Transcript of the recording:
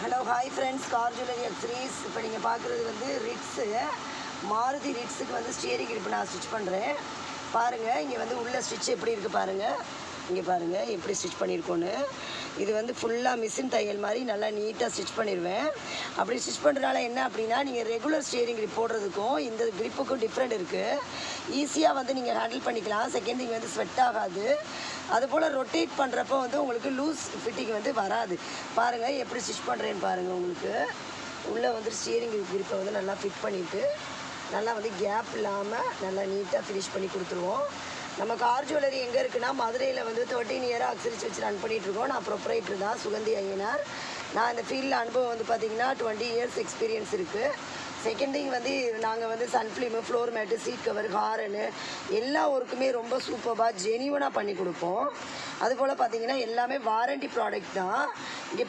Hello hi friends, car jewellery accessories. இப்போ நீங்கள் பார்க்குறது வந்து ரிட்ஸு, மாருதி ரிட்ஸுக்கு வந்து ஸ்டியரிங் இப்போ நான் ஸ்டிச் பண்ணுறேன். பாருங்கள், இங்கே வந்து உள்ள ஸ்டிச் எப்படி இருக்குது பாருங்கள். இங்கே பாருங்கள் எப்படி ஸ்டிச் பண்ணியிருக்கோன்னு. இது வந்து ஃபுல்லாக மிஷின் தையல் மாதிரி நல்லா நீட்டாக ஸ்டிச் பண்ணிடுவேன். அப்படி ஸ்டிச் பண்ணுறதுனால என்ன அப்படின்னா, நீங்கள் ரெகுலர் ஸ்டியரிங் கிரிப் போடுறதுக்கும் இந்த கிரிப்புக்கும் டிஃப்ரெண்ட் இருக்குது. ஈஸியாக வந்து நீங்கள் ஹேண்டில் பண்ணிக்கலாம். செகண்ட் திங் வந்து ஸ்வெட் ஆகாது. அதுபோல் ரொட்டேட் பண்ணுறப்போ வந்து உங்களுக்கு லூஸ் ஃபிட்டிங் வந்து வராது. பாருங்கள் எப்படி ஸ்டிச் பண்ணுறேன்னு பாருங்கள். உங்களுக்கு உள்ளே வந்து ஸ்டியரிங் கிரிப்பை வந்து நல்லா ஃபிட் பண்ணிவிட்டு நல்லா வந்து கேப் இல்லாமல் நல்லா நீட்டாக ஃபினிஷ் பண்ணி கொடுத்துருவோம். நம்ம கார் ஜுவல்லரி எங்கே இருக்குன்னா, மதுரையில் வந்து 13 இயராக அக்சரிஸ் வச்சு ரன் பண்ணிகிட்ருக்கோம். நான் ப்ரொப்ரைட்டர் தான், சுகந்தி ஐயனார். நான் இந்த ஃபீல்டில் அனுபவம் வந்து பார்த்திங்கன்னா 20 இயர்ஸ் எக்ஸ்பீரியன்ஸ் இருக்குது. செகண்ட் திங் வந்து நாங்கள் வந்து sun film, floor mat, seat cover, horn எல்லா ஒர்க்குமே ரொம்ப சூப்பராக ஜெனியூனாக பண்ணி கொடுப்போம். அதுபோல் பார்த்திங்கன்னா எல்லாமே வாரண்டி ப்ராடக்ட் தான். இங்கே